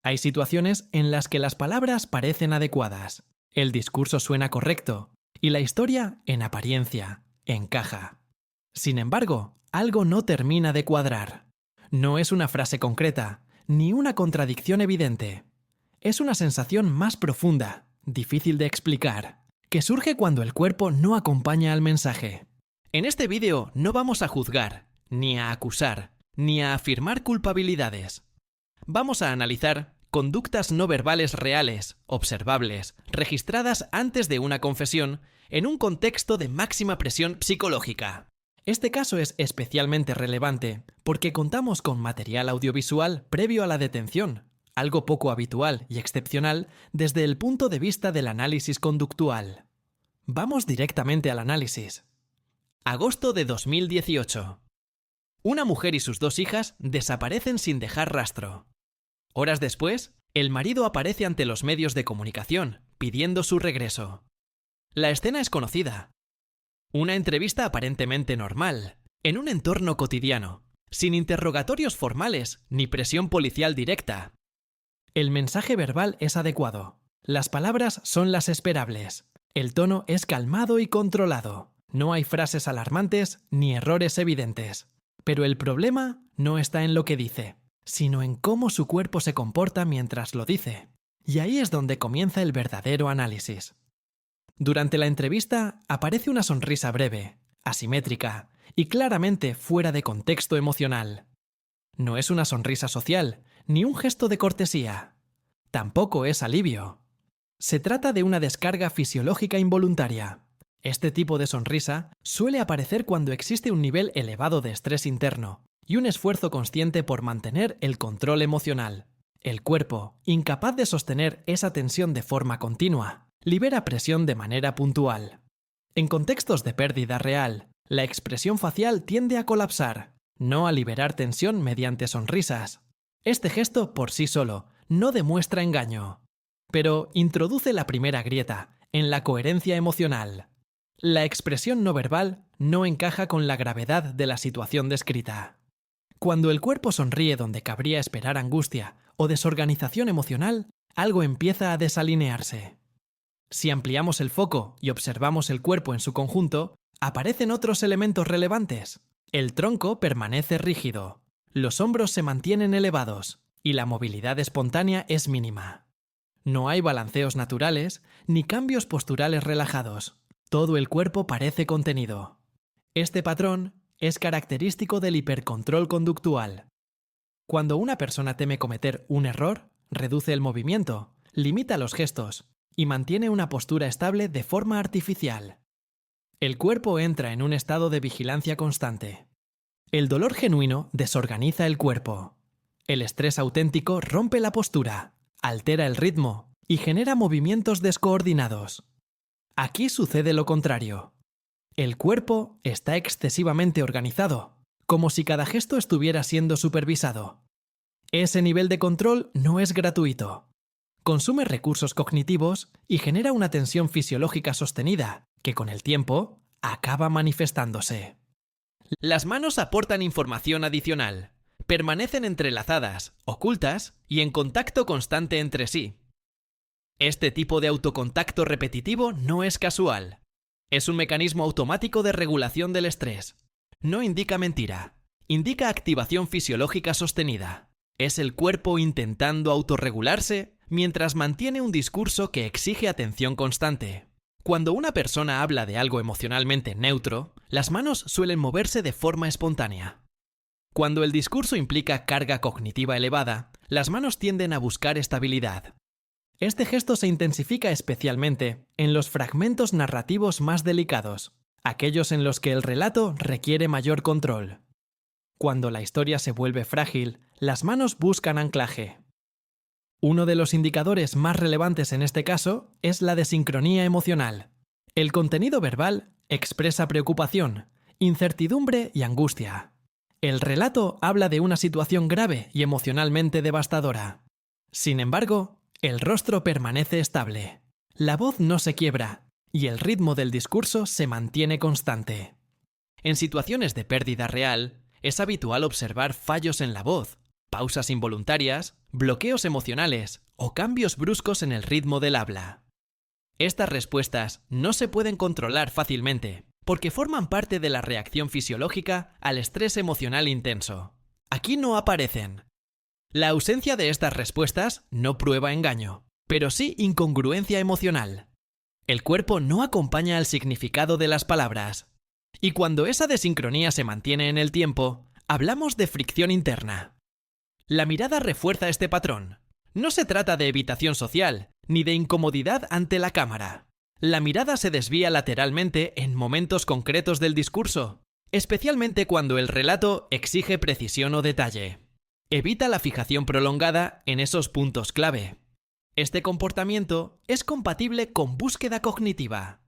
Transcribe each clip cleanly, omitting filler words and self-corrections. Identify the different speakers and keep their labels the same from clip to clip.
Speaker 1: Hay situaciones en las que las palabras parecen adecuadas, el discurso suena correcto y la historia, en apariencia, encaja. Sin embargo, algo no termina de cuadrar. No es una frase concreta, ni una contradicción evidente. Es una sensación más profunda, difícil de explicar, que surge cuando el cuerpo no acompaña al mensaje. En este vídeo no vamos a juzgar, ni a acusar, ni a afirmar culpabilidades. Vamos a analizar conductas no verbales reales, observables, registradas antes de una confesión, en un contexto de máxima presión psicológica. Este caso es especialmente relevante porque contamos con material audiovisual previo a la detención, algo poco habitual y excepcional desde el punto de vista del análisis conductual. Vamos directamente al análisis. Agosto de 2018. Una mujer y sus 2 hijas desaparecen sin dejar rastro. Horas después, el marido aparece ante los medios de comunicación, pidiendo su regreso. La escena es conocida. Una entrevista aparentemente normal, en un entorno cotidiano, sin interrogatorios formales ni presión policial directa. El mensaje verbal es adecuado. Las palabras son las esperables. El tono es calmado y controlado. No hay frases alarmantes ni errores evidentes. Pero el problema no está en lo que dice, sino en cómo su cuerpo se comporta mientras lo dice. Y ahí es donde comienza el verdadero análisis. Durante la entrevista aparece una sonrisa breve, asimétrica y claramente fuera de contexto emocional. No es una sonrisa social, ni un gesto de cortesía. Tampoco es alivio. Se trata de una descarga fisiológica involuntaria. Este tipo de sonrisa suele aparecer cuando existe un nivel elevado de estrés interno y un esfuerzo consciente por mantener el control emocional. El cuerpo, incapaz de sostener esa tensión de forma continua, libera presión de manera puntual. En contextos de pérdida real, la expresión facial tiende a colapsar, no a liberar tensión mediante sonrisas. Este gesto por sí solo no demuestra engaño, pero introduce la primera grieta en la coherencia emocional. La expresión no verbal no encaja con la gravedad de la situación descrita. Cuando el cuerpo sonríe donde cabría esperar angustia o desorganización emocional, algo empieza a desalinearse. Si ampliamos el foco y observamos el cuerpo en su conjunto, aparecen otros elementos relevantes. El tronco permanece rígido, los hombros se mantienen elevados y la movilidad espontánea es mínima. No hay balanceos naturales ni cambios posturales relajados. Todo el cuerpo parece contenido. Este patrón es característico del hipercontrol conductual. Cuando una persona teme cometer un error, reduce el movimiento, limita los gestos y mantiene una postura estable de forma artificial. El cuerpo entra en un estado de vigilancia constante. El dolor genuino desorganiza el cuerpo. El estrés auténtico rompe la postura, altera el ritmo y genera movimientos descoordinados. Aquí sucede lo contrario. El cuerpo está excesivamente organizado, como si cada gesto estuviera siendo supervisado. Ese nivel de control no es gratuito. Consume recursos cognitivos y genera una tensión fisiológica sostenida, que con el tiempo acaba manifestándose. Las manos aportan información adicional. Permanecen entrelazadas, ocultas y en contacto constante entre sí. Este tipo de autocontacto repetitivo no es casual. Es un mecanismo automático de regulación del estrés. No indica mentira. Indica activación fisiológica sostenida. Es el cuerpo intentando autorregularse mientras mantiene un discurso que exige atención constante. Cuando una persona habla de algo emocionalmente neutro, las manos suelen moverse de forma espontánea. Cuando el discurso implica carga cognitiva elevada, las manos tienden a buscar estabilidad. Este gesto se intensifica especialmente en los fragmentos narrativos más delicados, aquellos en los que el relato requiere mayor control. Cuando la historia se vuelve frágil, las manos buscan anclaje. Uno de los indicadores más relevantes en este caso es la desincronía emocional. El contenido verbal expresa preocupación, incertidumbre y angustia. El relato habla de una situación grave y emocionalmente devastadora. Sin embargo, el rostro permanece estable, la voz no se quiebra y el ritmo del discurso se mantiene constante. En situaciones de pérdida real, es habitual observar fallos en la voz, pausas involuntarias, bloqueos emocionales o cambios bruscos en el ritmo del habla. Estas respuestas no se pueden controlar fácilmente porque forman parte de la reacción fisiológica al estrés emocional intenso. Aquí no aparecen. La ausencia de estas respuestas no prueba engaño, pero sí incongruencia emocional. El cuerpo no acompaña al significado de las palabras. Y cuando esa desincronía se mantiene en el tiempo, hablamos de fricción interna. La mirada refuerza este patrón. No se trata de evitación social, ni de incomodidad ante la cámara. La mirada se desvía lateralmente en momentos concretos del discurso, especialmente cuando el relato exige precisión o detalle. Evita la fijación prolongada en esos puntos clave. Este comportamiento es compatible con búsqueda cognitiva,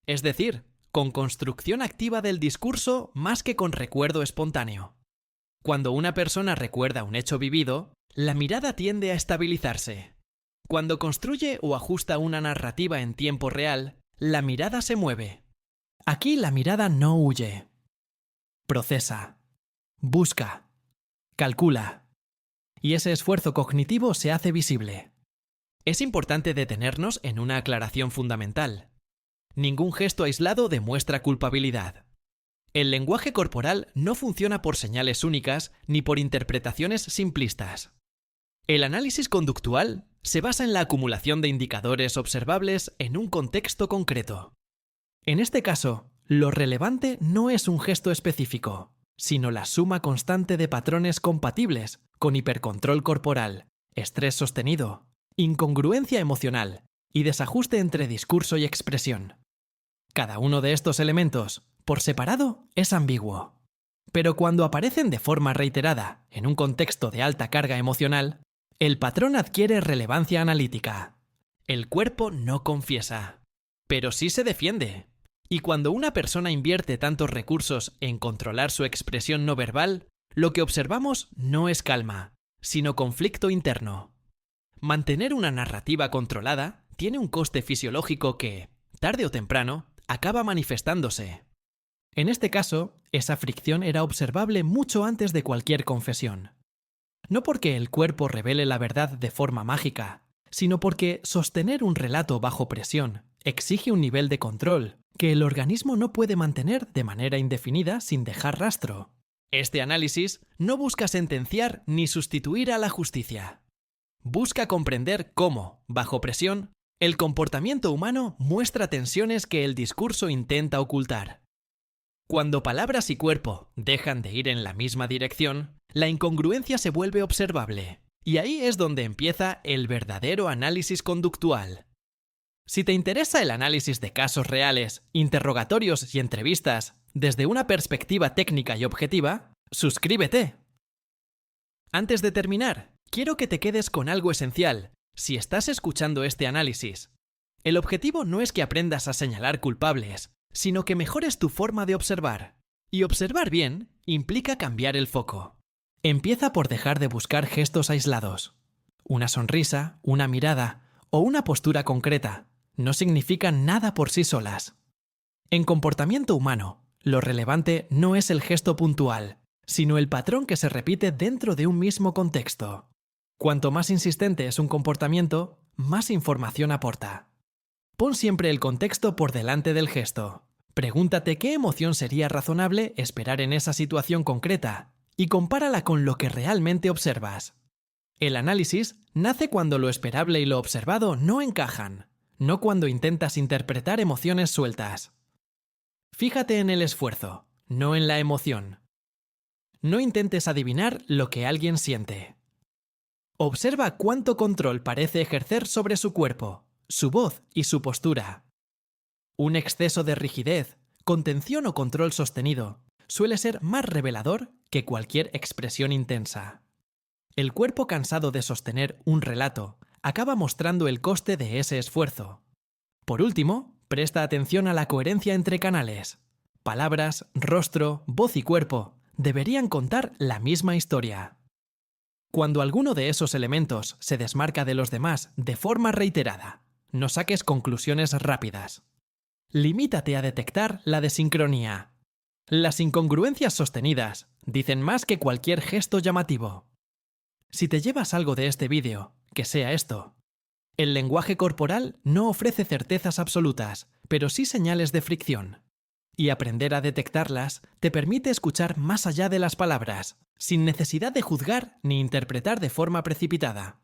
Speaker 1: es decir, con construcción activa del discurso más que con recuerdo espontáneo. Cuando una persona recuerda un hecho vivido, la mirada tiende a estabilizarse. Cuando construye o ajusta una narrativa en tiempo real, la mirada se mueve. Aquí la mirada no huye. Procesa, busca, calcula. Y ese esfuerzo cognitivo se hace visible. Es importante detenernos en una aclaración fundamental. Ningún gesto aislado demuestra culpabilidad. El lenguaje corporal no funciona por señales únicas ni por interpretaciones simplistas. El análisis conductual se basa en la acumulación de indicadores observables en un contexto concreto. En este caso, lo relevante no es un gesto específico, sino la suma constante de patrones compatibles con hipercontrol corporal, estrés sostenido, incongruencia emocional y desajuste entre discurso y expresión. Cada uno de estos elementos, por separado, es ambiguo. Pero cuando aparecen de forma reiterada en un contexto de alta carga emocional, el patrón adquiere relevancia analítica. El cuerpo no confiesa, pero sí se defiende. Y cuando una persona invierte tantos recursos en controlar su expresión no verbal, lo que observamos no es calma, sino conflicto interno. Mantener una narrativa controlada tiene un coste fisiológico que, tarde o temprano, acaba manifestándose. En este caso, esa fricción era observable mucho antes de cualquier confesión. No porque el cuerpo revele la verdad de forma mágica, sino porque sostener un relato bajo presión exige un nivel de control que el organismo no puede mantener de manera indefinida sin dejar rastro. Este análisis no busca sentenciar ni sustituir a la justicia. Busca comprender cómo, bajo presión, el comportamiento humano muestra tensiones que el discurso intenta ocultar. Cuando palabras y cuerpo dejan de ir en la misma dirección, la incongruencia se vuelve observable, y ahí es donde empieza el verdadero análisis conductual. Si te interesa el análisis de casos reales, interrogatorios y entrevistas desde una perspectiva técnica y objetiva, suscríbete. Antes de terminar, quiero que te quedes con algo esencial si estás escuchando este análisis. El objetivo no es que aprendas a señalar culpables, sino que mejores tu forma de observar. Y observar bien implica cambiar el foco. Empieza por dejar de buscar gestos aislados. Una sonrisa, una mirada o una postura concreta no significan nada por sí solas. En comportamiento humano, lo relevante no es el gesto puntual, sino el patrón que se repite dentro de un mismo contexto. Cuanto más insistente es un comportamiento, más información aporta. Pon siempre el contexto por delante del gesto. Pregúntate qué emoción sería razonable esperar en esa situación concreta y compárala con lo que realmente observas. El análisis nace cuando lo esperable y lo observado no encajan, no cuando intentas interpretar emociones sueltas. Fíjate en el esfuerzo, no en la emoción. No intentes adivinar lo que alguien siente. Observa cuánto control parece ejercer sobre su cuerpo, su voz y su postura. Un exceso de rigidez, contención o control sostenido suele ser más revelador que cualquier expresión intensa. El cuerpo cansado de sostener un relato acaba mostrando el coste de ese esfuerzo. Por último, presta atención a la coherencia entre canales. Palabras, rostro, voz y cuerpo deberían contar la misma historia. Cuando alguno de esos elementos se desmarca de los demás de forma reiterada, no saques conclusiones rápidas. Limítate a detectar la desincronía. Las incongruencias sostenidas dicen más que cualquier gesto llamativo. Si te llevas algo de este vídeo, que sea esto. El lenguaje corporal no ofrece certezas absolutas, pero sí señales de fricción. Y aprender a detectarlas te permite escuchar más allá de las palabras, sin necesidad de juzgar ni interpretar de forma precipitada.